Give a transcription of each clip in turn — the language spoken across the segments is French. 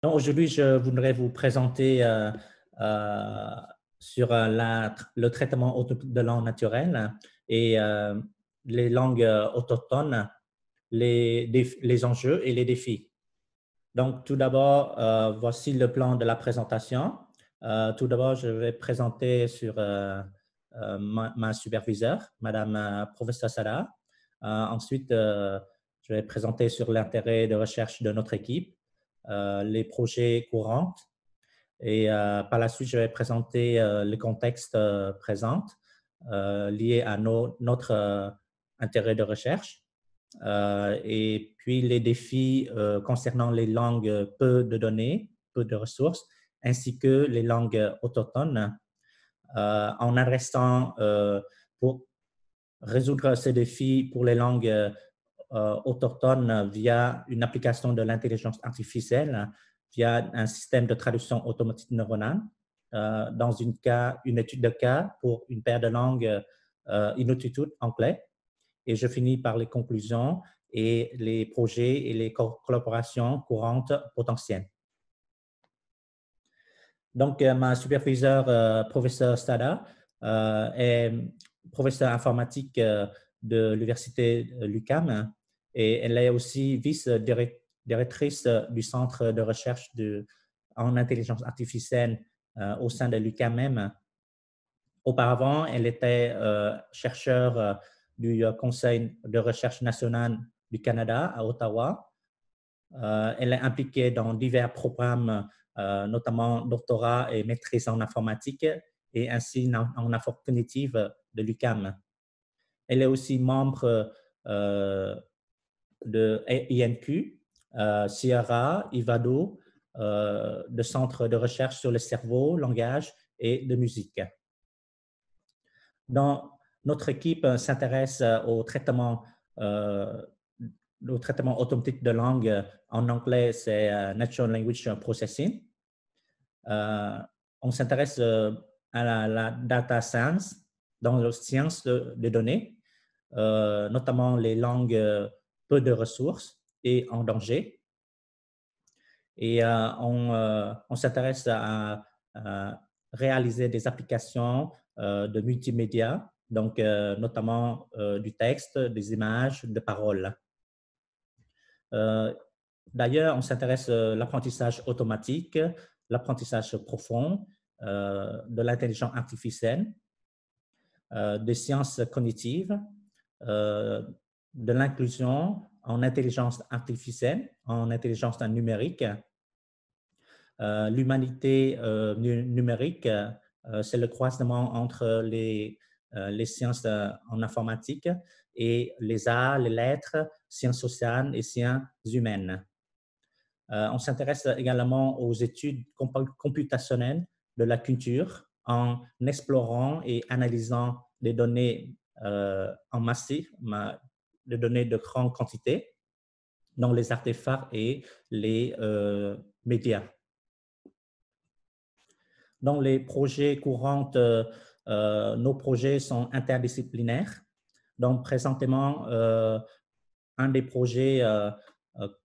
Donc, aujourd'hui, je voudrais vous présenter euh, sur le traitement automatique de langue naturelle et les langues autochtones, les enjeux et les défis. Donc, tout d'abord, voici le plan de la présentation. Tout d'abord, je vais présenter sur ma superviseure, Madame Professeur Sada. Ensuite, je vais présenter sur l'intérêt de recherche de notre équipe, les projets courants et par la suite, je vais présenter le contexte présent lié à notre intérêt de recherche et puis les défis concernant les langues peu de données, peu de ressources, ainsi que les langues autochtones en adressant pour résoudre ces défis pour les langues autochtones via une application de l'intelligence artificielle, via un système de traduction automatique neuronale, dans une étude de cas pour une paire de langues Inuktitut anglais. Et je finis par les conclusions et les projets et les collaborations courantes potentielles. Donc, ma superviseure, professeur Stada, est professeure informatique de l'université l'UQAM et elle est aussi vice-directrice du centre de recherche en intelligence artificielle au sein de l'UQAM même. Auparavant, elle était chercheure du Conseil de recherche national du Canada à Ottawa. Elle est impliquée dans divers programmes, notamment doctorat et maîtrise en informatique et ainsi en affaires cognitives de l'UQAM. Elle est aussi membre de INQ, Sierra, Ivado, de centres de recherche sur le cerveau, langage et de musique. Dans notre équipe s'intéresse au traitement automatique de langue. En anglais, c'est Natural Language Processing. On s'intéresse à la data science dans la science de données, notamment les langues peu de ressources et en danger. Et on s'intéresse à réaliser des applications de multimédia, donc notamment du texte, des images, des paroles. D'ailleurs, on s'intéresse à l'apprentissage automatique, l'apprentissage profond, de l'intelligence artificielle, des sciences cognitives, de l'inclusion en intelligence artificielle, en intelligence numérique. L'humanité numérique, c'est le croisement entre les sciences en informatique et les arts, les lettres, sciences sociales et sciences humaines. On s'intéresse également aux études computationnelles de la culture en explorant et analysant les données en massif, des données de grande quantité dans les artefacts et les médias. Dans les projets courants, nos projets sont interdisciplinaires. Donc, présentement, un des projets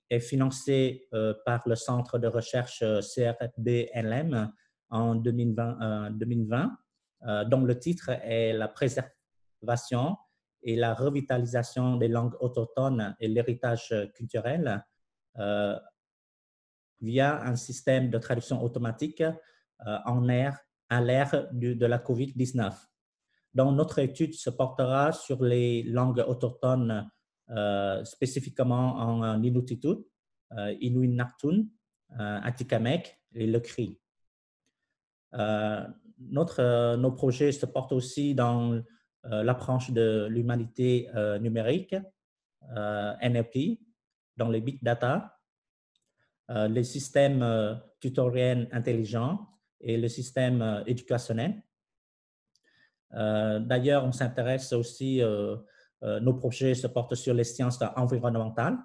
est financé par le centre de recherche CRFB-LM en 2020, dont le titre est la préservation et la revitalisation des langues autochtones et l'héritage culturel via un système de traduction automatique à l'ère de la COVID-19. Donc, notre étude se portera sur les langues autochtones, spécifiquement en Inuktitut, Inuit Naktun, Atikamekw et le Cri. Nos projets se portent aussi dans l'approche de l'humanité numérique, NLP, dans les big data, les systèmes tutoriels intelligents et le système éducationnel. D'ailleurs, on s'intéresse aussi, nos projets se portent sur les sciences environnementales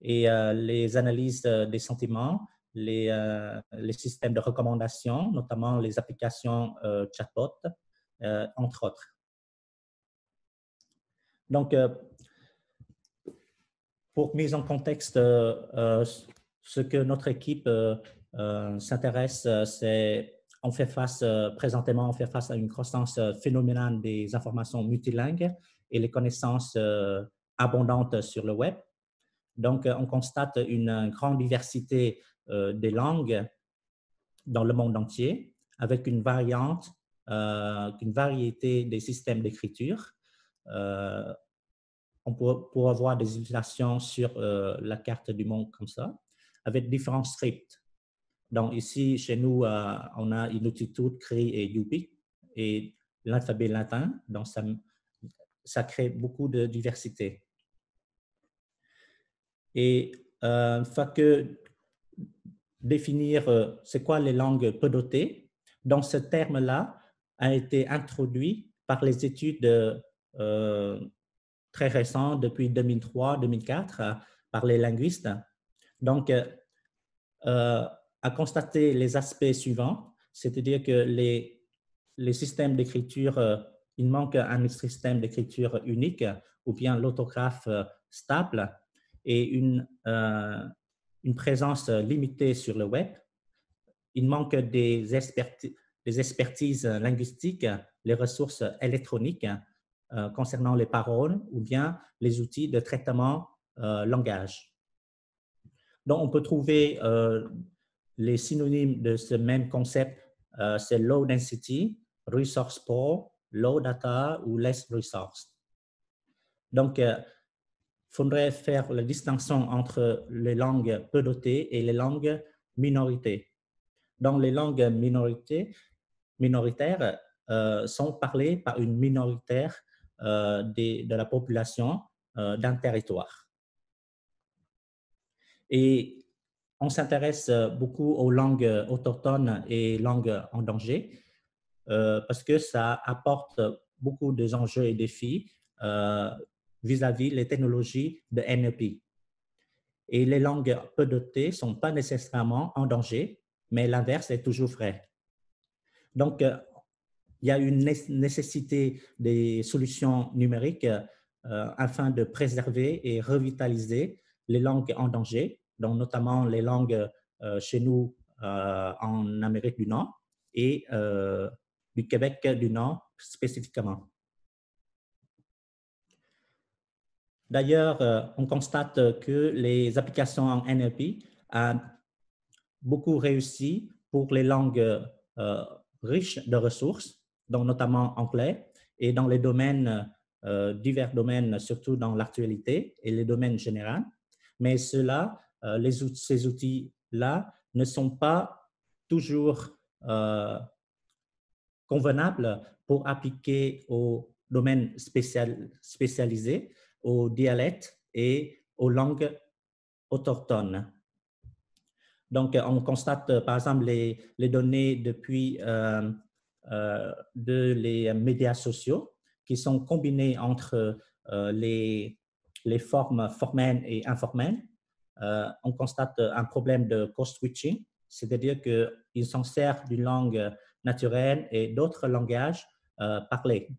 et les analyses des sentiments, les systèmes de recommandation, notamment les applications chatbot, entre autres. Donc, pour mise en contexte ce que notre équipe s'intéresse, c'est on fait face, présentement, on fait face à une croissance phénoménale des informations multilingues et les connaissances abondantes sur le web. Donc, on constate une grande diversité des langues dans le monde entier, avec une variété des systèmes d'écriture. On pourra voir des illustrations sur la carte du monde comme ça, avec différents scripts. Donc ici, chez nous, on a Inuktitut, Cri et Yupik et l'alphabet latin. Donc ça crée beaucoup de diversité. Et une fois que définir c'est quoi les langues peu dotées, donc ce terme-là a été introduit par les études très récentes, depuis 2003-2004, par les linguistes. Donc, à constater les aspects suivants, c'est-à-dire que les systèmes d'écriture, il manque un système d'écriture unique ou bien l'autographe stable et une présence limitée sur le web. Il manque des expertises linguistiques, les ressources électroniques concernant les paroles ou bien les outils de traitement langage. Donc, on peut trouver les synonymes de ce même concept, c'est low density, resource poor, low data ou less resource. Donc, il faudrait faire la distinction entre les langues peu dotées et les langues minorités. Donc, les langues minoritaires sont parlées par une minoritaire de la population d'un territoire. Et on s'intéresse beaucoup aux langues autochtones et langues en danger parce que ça apporte beaucoup d'enjeux et défis vis-à-vis les technologies de NLP. Et les langues peu dotées ne sont pas nécessairement en danger, mais l'inverse est toujours vrai. Donc, il y a une nécessité des solutions numériques afin de préserver et revitaliser les langues en danger, donc notamment les langues chez nous en Amérique du Nord et du Québec du Nord spécifiquement. D'ailleurs, on constate que les applications en NLP ont beaucoup réussi pour les langues riches de ressources, donc notamment anglais, et dans les domaines, divers domaines, surtout dans l'actualité et les domaines généraux. Mais ces outils-là ne sont pas toujours convenables pour appliquer aux domaines spécialisés, aux dialectes et aux langues autochtones. Donc, on constate, par exemple, les données depuis les médias sociaux qui sont combinés entre les formes formelles et informelles. On constate un problème de code-switching, c'est-à-dire qu'ils s'en servent d'une langue naturelle et d'autres langages parlés.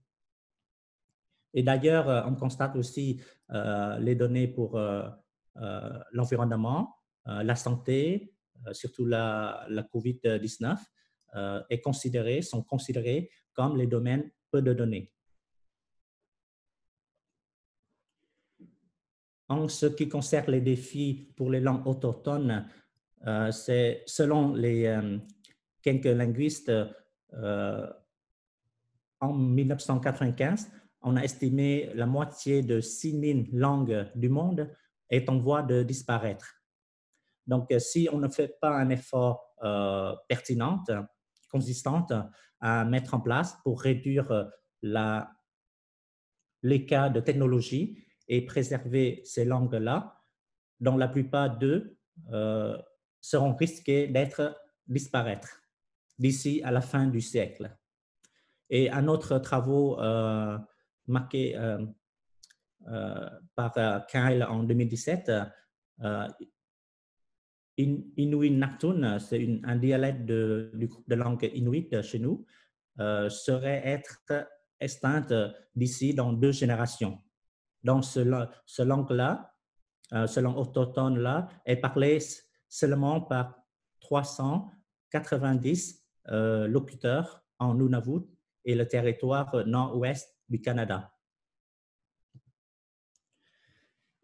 Et d'ailleurs, on constate aussi les données pour l'environnement, la santé, surtout la COVID-19, sont considérés comme les domaines peu de données. En ce qui concerne les défis pour les langues autochtones, c'est selon quelques linguistes, en 1995, on a estimé la moitié de 6000 langues du monde est en voie de disparaître. Donc, si on ne fait pas un effort pertinent, consistant à mettre en place pour réduire les cas de technologie et préserver ces langues-là, dont la plupart d'eux seront risqués d'être disparaître d'ici à la fin du siècle. Et un autre travaux marqué par Kyle en 2017, Inuit Naktun, c'est un dialecte du groupe de langue inuit chez nous, serait être extinct d'ici dans 2 générations. Donc, ce langue-là, ce langue autochtone-là, est parlé seulement par 390 locuteurs en Nunavut et le territoire nord-ouest du Canada.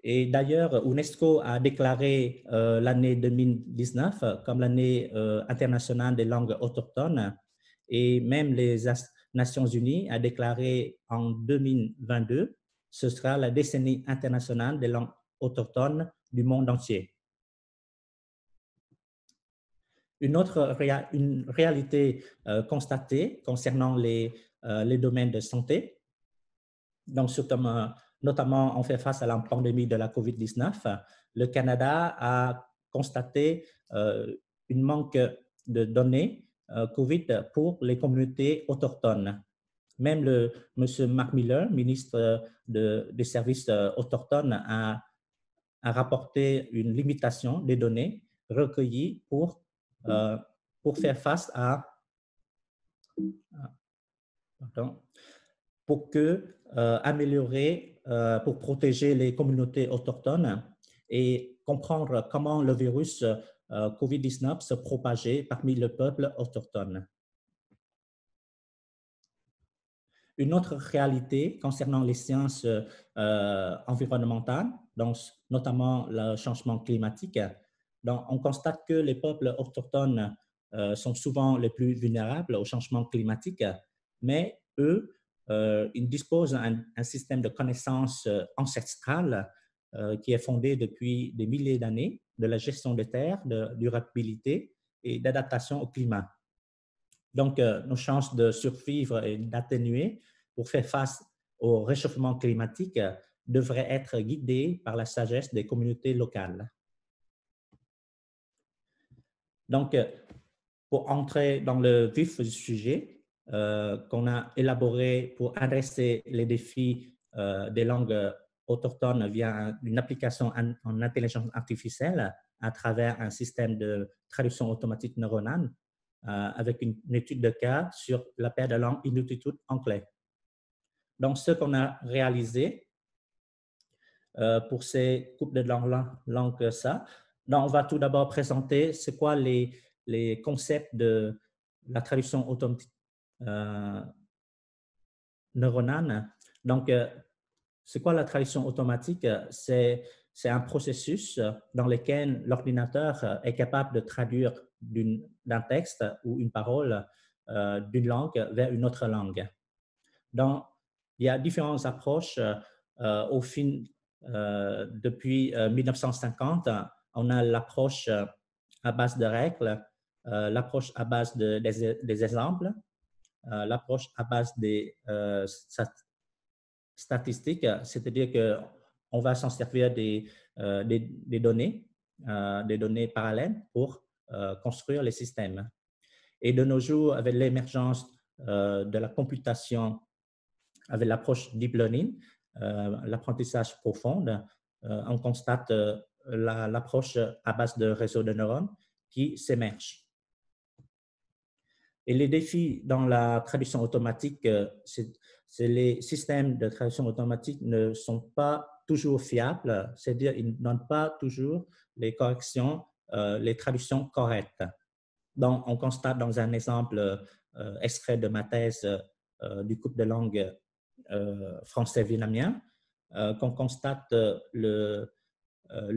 Et d'ailleurs, UNESCO a déclaré l'année 2019 comme l'année internationale des langues autochtones, et même les Nations Unies a déclaré en 2022 ce sera la décennie internationale des langues autochtones du monde entier. Une réalité constatée concernant les domaines de santé, donc notamment on fait face à la pandémie de la COVID-19, le Canada a constaté une manque de données COVID pour les communautés autochtones. Même M. Mark Miller, ministre des services autochtones, a rapporté une limitation des données recueillies pour faire face améliorer, pour protéger les communautés autochtones et comprendre comment le virus COVID-19 se propageait parmi le peuple autochtone. Une autre réalité concernant les sciences environnementales, donc notamment le changement climatique, donc on constate que les peuples autochtones sont souvent les plus vulnérables au changement climatique, mais eux, ils disposent d'un système de connaissances ancestrales qui est fondé depuis des milliers d'années de la gestion des terres, de durabilité et d'adaptation au climat. Donc, nos chances de survivre et d'atténuer pour faire face au réchauffement climatique devraient être guidées par la sagesse des communautés locales. Donc, pour entrer dans le vif du sujet qu'on a élaboré pour adresser les défis des langues autochtones via une application en intelligence artificielle à travers un système de traduction automatique neuronale, avec une étude de cas sur la paire de langues Inuktitut anglais. Donc, ce qu'on a réalisé pour ces couples de langues, donc on va tout d'abord présenter c'est quoi les concepts de la traduction automatique neuronale. Donc, c'est quoi la traduction automatique? C'est un processus dans lequel l'ordinateur est capable de traduire d'un texte ou une parole d'une langue vers une autre langue. Donc, il y a différentes approches. Depuis 1950, on a l'approche à base de règles, l'approche à base des exemples, l'approche à base des statistiques, c'est-à-dire qu'on va s'en servir des données parallèles pour construire les systèmes. Et de nos jours, avec l'émergence de la computation, avec l'approche deep learning, l'apprentissage profond, on constate l'approche à base de réseaux de neurones qui s'émerge. Et les défis dans la traduction automatique, c'est les systèmes de traduction automatique ne sont pas toujours fiables, c'est-à-dire ils ne donnent pas toujours les corrections, les traductions correctes. Donc, on constate dans un exemple extrait de ma thèse du couple de langues français-vietnamien, qu'on constate le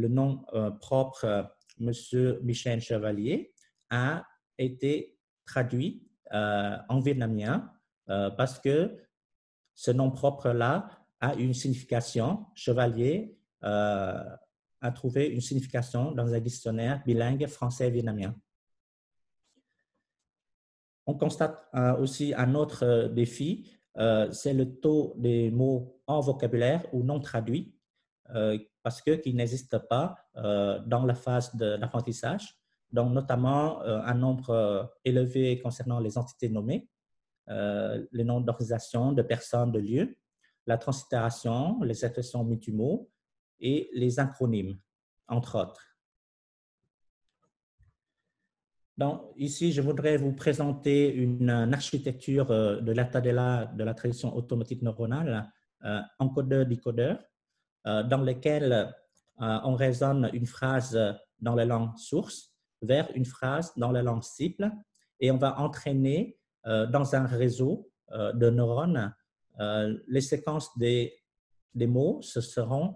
nom propre Monsieur Michel Chevalier a été traduit en vietnamien parce que ce nom propre-là a une signification. Chevalier a trouvé une signification dans un dictionnaire bilingue français-vietnamien. On constate aussi un autre défi, c'est le taux des mots en vocabulaire ou non traduits, parce qu'ils n'existent pas dans la phase d'apprentissage. Donc, notamment, un nombre élevé concernant les entités nommées, les noms d'organisation, de personnes, de lieux, la translittération, les expressions multimaux et les acronymes, entre autres. Donc, ici, je voudrais vous présenter une architecture de de la traduction automatique neuronale, encodeur-décodeur, dans lequel on raisonne une phrase dans la langue source vers une phrase dans la langue cible et on va entraîner dans un réseau de neurones les séquences des mots se seront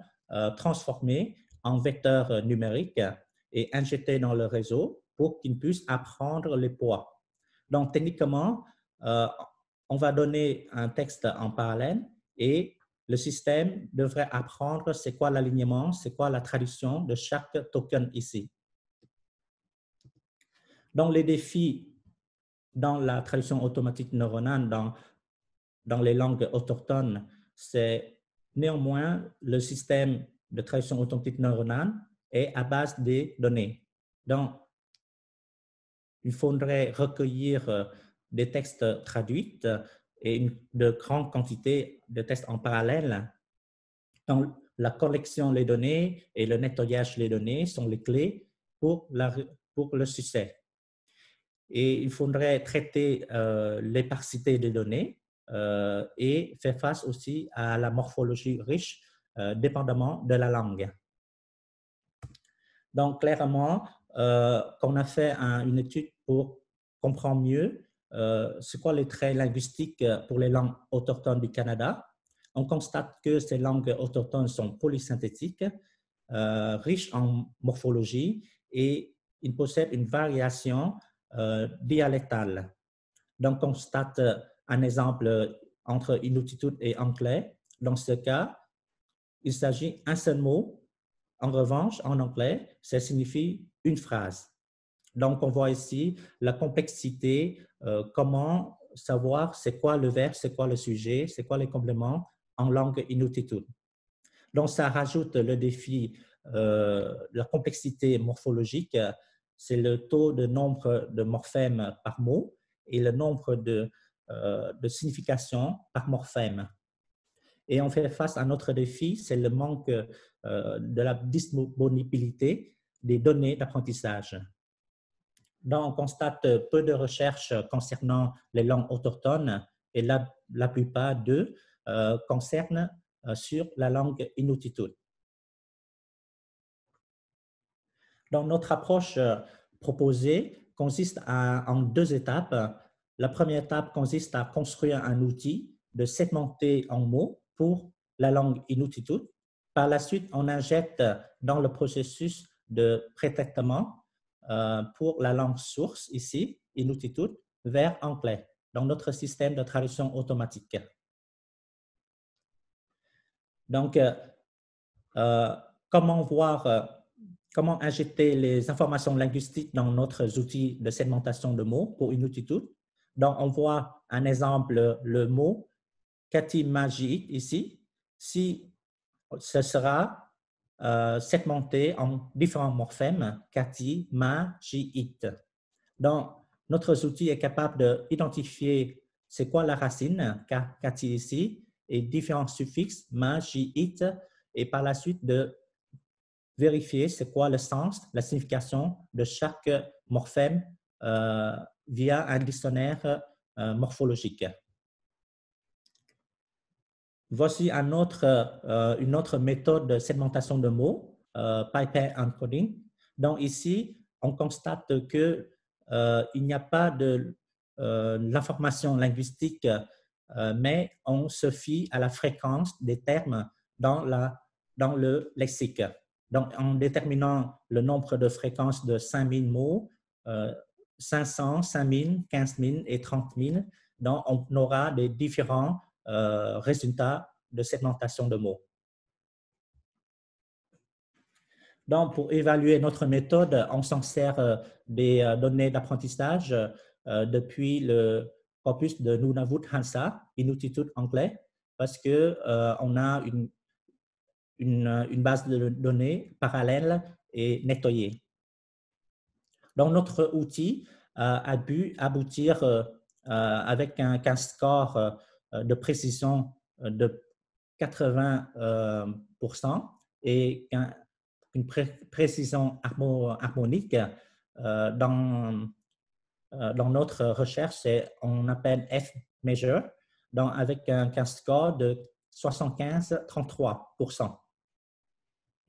transformées en vecteurs numériques et injectés dans le réseau pour qu'ils puissent apprendre les poids. Donc, techniquement, on va donner un texte en parallèle et le système devrait apprendre c'est quoi l'alignement, c'est quoi la traduction de chaque token ici. Donc, les défis dans la traduction automatique neuronale dans les langues autochtones, c'est néanmoins le système de traduction automatique neuronale est à base des données. Donc, il faudrait recueillir des textes traduits et de grandes quantités de textes en parallèle. Donc, la collection des données et le nettoyage des données sont les clés pour le succès. Et il faudrait traiter l'éparcité des données et faire face aussi à la morphologie riche dépendamment de la langue. Donc, clairement, qu'on a fait une étude pour comprendre mieux c'est quoi les traits linguistiques pour les langues autochtones du Canada. On constate que ces langues autochtones sont polysynthétiques, riches en morphologie et ils possèdent une variation dialectale. Donc, on constate un exemple entre Inuktitut et anglais. Dans ce cas, il s'agit d'un seul mot. En revanche, en anglais, ça signifie une phrase. Donc, on voit ici la complexité, comment savoir c'est quoi le verbe, c'est quoi le sujet, c'est quoi les compléments en langue Inuktitut. Donc, ça rajoute le défi, la complexité morphologique, c'est le taux de nombre de morphèmes par mot et le nombre de significations par morphème. Et on fait face à un autre défi, c'est le manque de la disponibilité des données d'apprentissage. Donc, on constate peu de recherches concernant les langues autochtones et la plupart d'eux concernent sur la langue Inuktitut. Donc, notre approche proposée consiste en deux étapes. La première étape consiste à construire un outil de segmenter en mots pour la langue Inuktitut. Par la suite, on injecte dans le processus de pré-traitement pour la langue source, ici, Inuktitut, vers anglais, dans notre système de traduction automatique. Donc, comment injecter les informations linguistiques dans notre outil de segmentation de mots pour Inuktitut. Donc, on voit un exemple, le mot Kati-Maji ici. Si ce sera segmenté en différents morphèmes, Kati, Ma, Ji, It. Donc, notre outil est capable d'identifier c'est quoi la racine, Kati ici, et différents suffixes, Ma, Ji, It, et par la suite de vérifier c'est quoi le sens, la signification de chaque morphème via un dictionnaire morphologique. Voici une autre méthode de segmentation de mots, Paipai encoding. Donc ici, on constate que il n'y a pas de l'information linguistique, mais on se fie à la fréquence des termes dans le lexique. Donc, en déterminant le nombre de fréquences de 5000 mots, 500, 5000, 15 000 et 30 000, donc on aura des différents résultats de segmentation de mots. Donc, pour évaluer notre méthode, on s'en sert des données d'apprentissage depuis le corpus de Nunavut Hansa, Inuktitut anglais, parce qu'on a une base de données parallèle et nettoyée. Donc, notre outil a pu aboutir avec un score de précision de 80% et une précision harmonique dans notre recherche, on appelle F-measure, donc avec un score de 75-33%.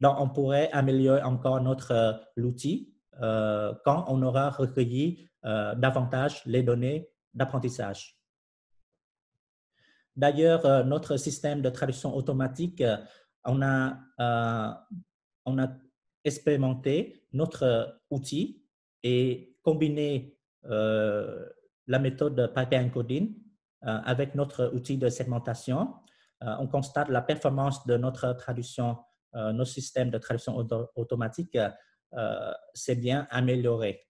Donc, on pourrait améliorer encore notre l'outil quand on aura recueilli davantage les données d'apprentissage. D'ailleurs, notre système de traduction automatique, on a expérimenté notre outil et combiné la méthode pipeline encoding avec notre outil de segmentation. On constate la performance de notre traduction, nos systèmes de traduction automatique s'est bien amélioré.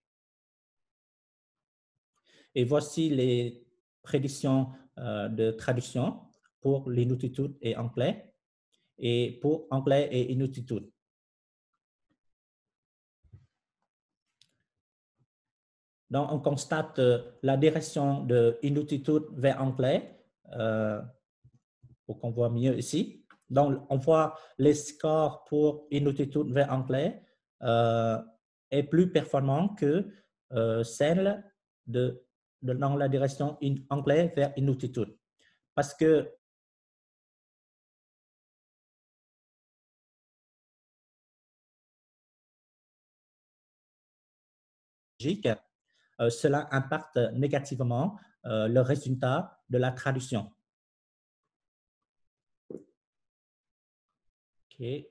Et voici les prédictions de traduction pour l'inuttitude et anglais, et pour anglais et inuttitude. Donc, on constate la direction de inuttitude vers anglais, pour qu'on voit mieux ici. Donc, on voit les scores pour inuttitude vers anglais est plus performant que celle dans la direction anglais vers inuttitude. Parce que cela impacte négativement le résultat de la traduction. Okay.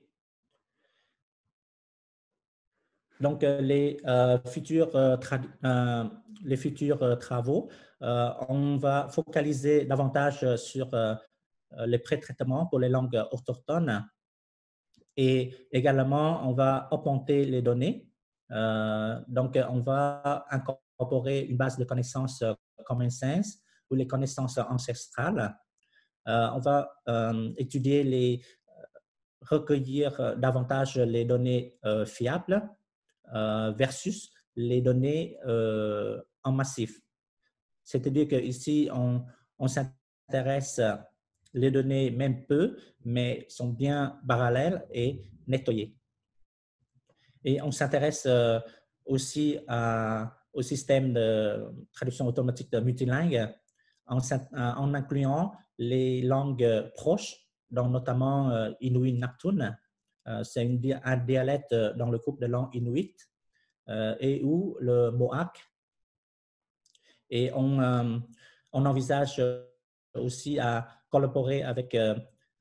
Donc, les futurs travaux, on va focaliser davantage sur les pré-traitements pour les langues autochtones et également, on va augmenter les données. Donc, on va incorporer une base de connaissances common sense ou les connaissances ancestrales. On va recueillir davantage les données fiables versus les données en massif. C'est-à-dire qu'ici, on s'intéresse les données même peu, mais sont bien parallèles et nettoyées. Et on s'intéresse aussi au système de traduction automatique de multilingue en incluant les langues proches, donc notamment Inuit Naktun. C'est un dialecte dans le groupe de langues Inuit et ou le Mohawk. Et on envisage aussi à collaborer avec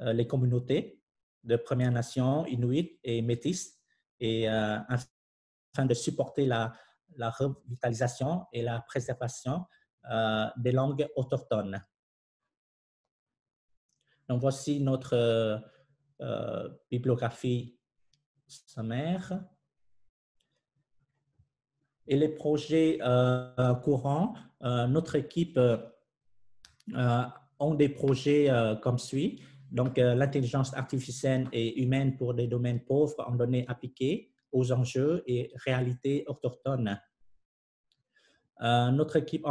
les communautés de Premières Nations, Inuit et Métis, et afin de supporter la revitalisation et la préservation des langues autochtones. Donc, voici notre bibliographie sommaire. Et les projets courants, notre équipe ont des projets comme suit. Donc, l'intelligence artificielle et humaine pour des domaines pauvres en données appliquées aux enjeux et réalités autochtones. Notre équipe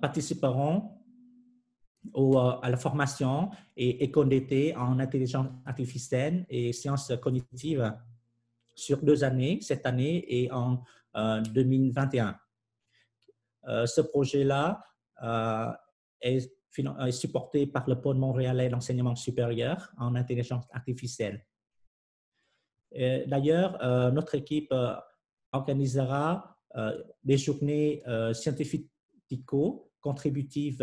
participeront à la formation et école d'été en intelligence artificielle et sciences cognitives sur 2 années, cette année et en 2021. Ce projet-là est supporté par le pôle montréalais d'enseignement supérieur en intelligence artificielle. D'ailleurs, notre équipe organisera des journées scientifico-contributives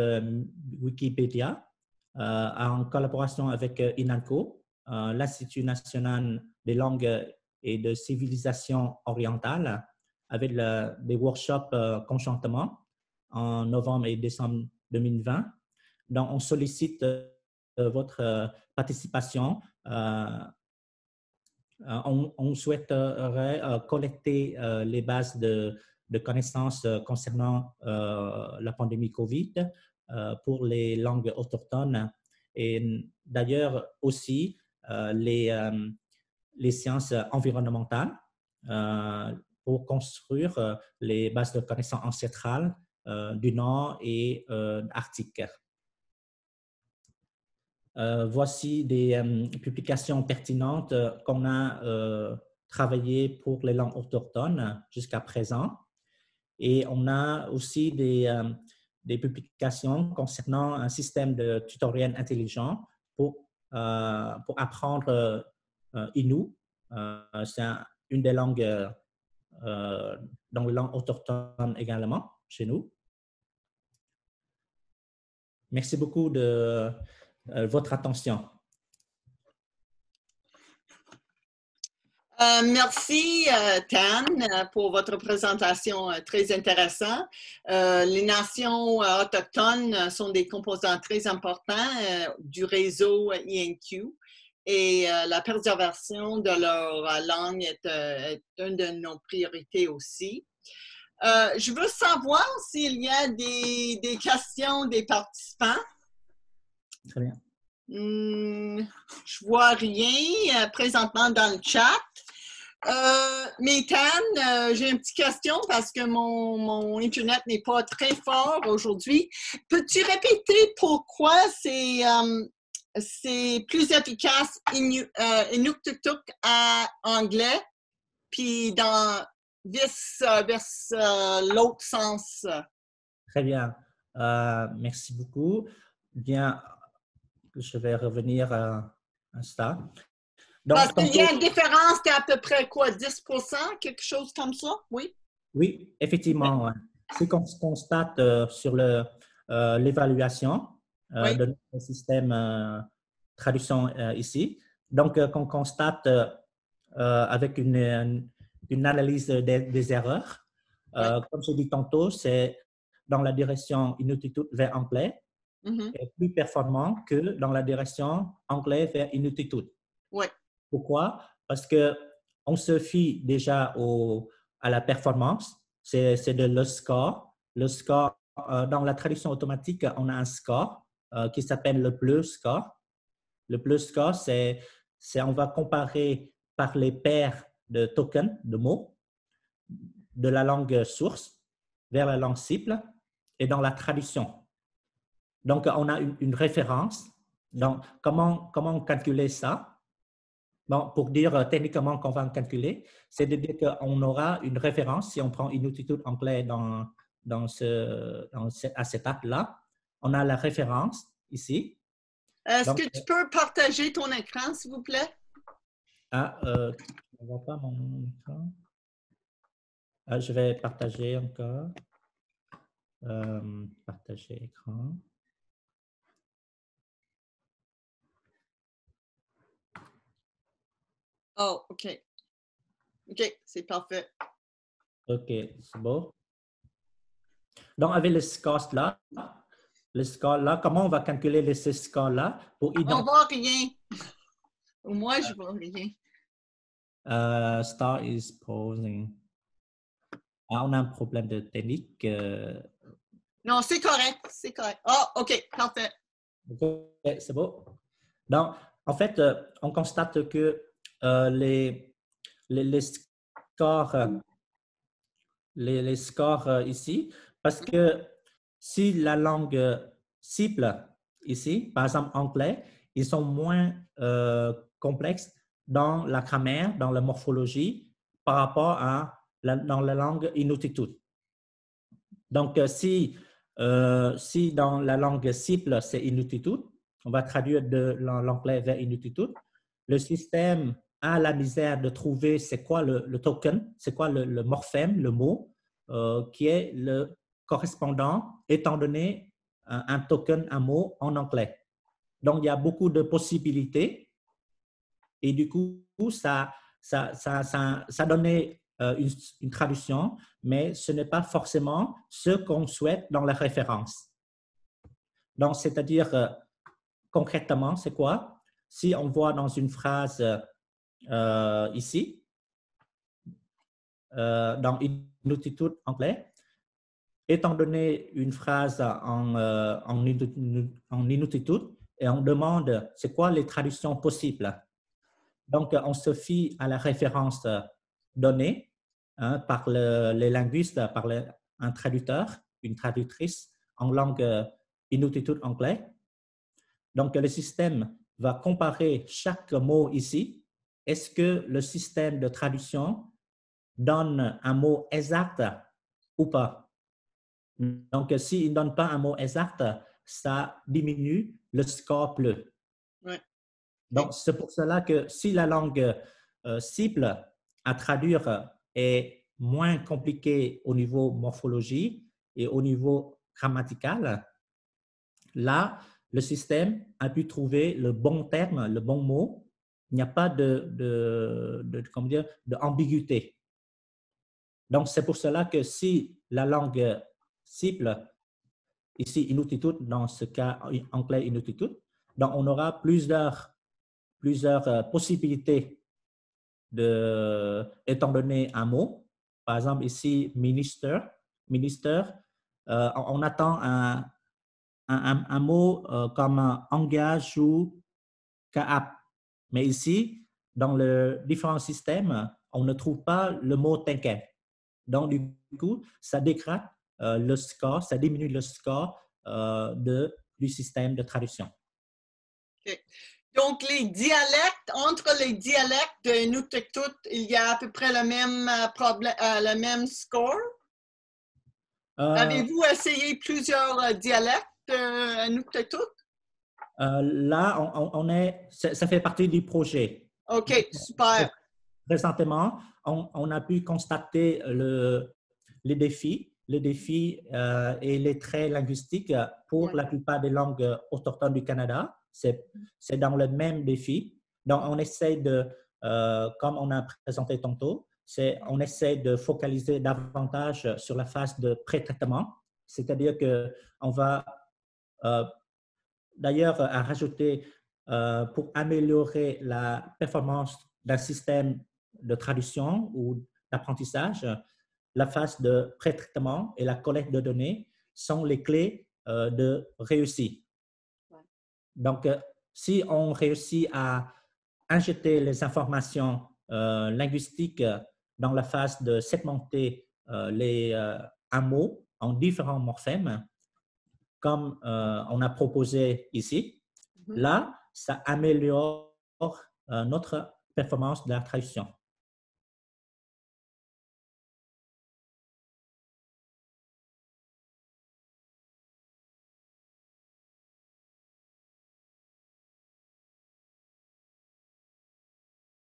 Wikipédia en collaboration avec INALCO, l'Institut national des langues et de civilisation orientale, avec des workshops conjointement en novembre et décembre 2020. Donc, on sollicite votre participation. On souhaiterait collecter les bases de connaissances concernant la pandémie COVID pour les langues autochtones et d'ailleurs aussi les sciences environnementales pour construire les bases de connaissances ancestrales du Nord et Arctique. Voici des publications pertinentes qu'on a travaillées pour les langues autochtones jusqu'à présent. Et on a aussi des publications concernant un système de tutoriel intelligent pour pour apprendre Innu. C'est une des langues, dans les langues autochtones également chez nous. Merci beaucoup de votre attention. Merci, Tan, pour votre présentation très intéressante. Les nations autochtones sont des composants très importants du réseau INQ et la préservation de leur langue est une de nos priorités aussi. Je veux savoir s'il y a des questions des participants. Très bien. Je vois rien présentement dans le chat. Mais Tan, j'ai une petite question parce que mon Internet n'est pas très fort aujourd'hui. Peux-tu répéter pourquoi c'est plus efficace Inuktitut en anglais, puis dans l'autre sens? Très bien. Merci beaucoup. Bien, je vais revenir à ça. Donc, Parce qu'il y a une différence d'à peu près quoi, 10%, quelque chose comme ça, oui? Oui, effectivement. Ouais. Ce qu'on constate sur l'évaluation Oui. de notre système traduction ici, donc qu'on constate avec une analyse des erreurs. Comme je dis tantôt, c'est dans la direction Inuktitut vers anglais est plus performant que dans la direction anglais vers Inuktitut. Oui. Pourquoi? Parce qu'on se fie déjà à la performance, c'est de le score. Le score, dans la traduction automatique, on a un score qui s'appelle le bleu score. Le bleu score, on va comparer par les paires de tokens, de mots, de la langue source vers la langue cible et dans la traduction. Donc, on a une référence. Donc, comment calculer ça? Bon, pour dire techniquement qu'on va calculer, c'est de dire qu'on aura une référence. Si on prend Inuktitut anglais à cet acte-là, on a la référence ici. Est-ce que tu peux partager ton écran, s'il vous plaît? Je ne vois pas mon écran. Je vais partager encore. Partager écran. Oh, OK. OK, c'est parfait. OK, c'est beau. Donc, avec le score là, comment on va calculer ce score-là pour On ne voit rien. Moi, je ne vois rien. Star is posing. On a un problème de technique. Non, c'est correct, c'est correct. Ah, OK, parfait. OK, c'est beau. Donc, en fait, on constate que les scores, les scores ici, parce que si la langue cible ici, par exemple anglais, ils sont moins complexes dans la grammaire, dans la morphologie, par rapport à dans la langue Inuktitut. Donc, si dans la langue cible, c'est Inuktitut, on va traduire de l'anglais vers Inuktitut, le système a la misère de trouver c'est quoi le token, c'est quoi le morphème, le mot, qui est le correspondant, étant donné un token, un mot en anglais. Donc, il y a beaucoup de possibilités et du coup, ça donnait une traduction, mais ce n'est pas forcément ce qu'on souhaite dans la référence. Donc, c'est-à-dire, concrètement, c'est quoi? Si on voit dans une phrase ici, dans Inuktitut anglais, étant donné une phrase en Inuktitut, et on demande c'est quoi les traductions possibles. Donc, on se fie à la référence donnée par les linguistes, par un traducteur, une traductrice en langue Inuktitut anglais. Donc, le système va comparer chaque mot ici. Est-ce que le système de traduction donne un mot exact ou pas? Donc, s'il ne donne pas un mot exact, ça diminue le score bleu. Ouais. Donc, c'est pour cela que si la langue cible à traduire est moins compliquée au niveau morphologie et au niveau grammatical, là, le système a pu trouver le bon terme, le bon mot. Il n'y a pas comment dire, d'ambiguïté. Donc, c'est pour cela que si la langue cible, ici Inuktitut, dans ce cas anglais Inuktitut, donc on aura plusieurs possibilités étant donné un mot. Par exemple, ici, minister, on attend un mot comme engage ou kaap. Mais ici, dans le différents systèmes, on ne trouve pas le mot tinken. Donc, du coup, ça dégrade le score, ça diminue le score du système de traduction. Okay. Donc, entre les dialectes de Inuktitut, il y a à peu près le même problème, le même score? Avez-vous essayé plusieurs dialectes de Inuktitut? Là, ça fait partie du projet. OK, super. Présentement, on a pu constater les défis et les traits linguistiques pour la plupart des langues autochtones du Canada. C'est dans le même défi. Donc, on essaie comme on a présenté tantôt, on essaie de focaliser davantage sur la phase de pré-traitement, c'est-à-dire qu'on va d'ailleurs rajouter pour améliorer la performance d'un système de traduction ou d'apprentissage, la phase de pré-traitement et la collecte de données sont les clés de réussite. Donc, si on réussit à injecter les informations linguistiques dans la phase de segmenter un mot en différents morphèmes, comme on a proposé ici, là, ça améliore notre performance de la traduction.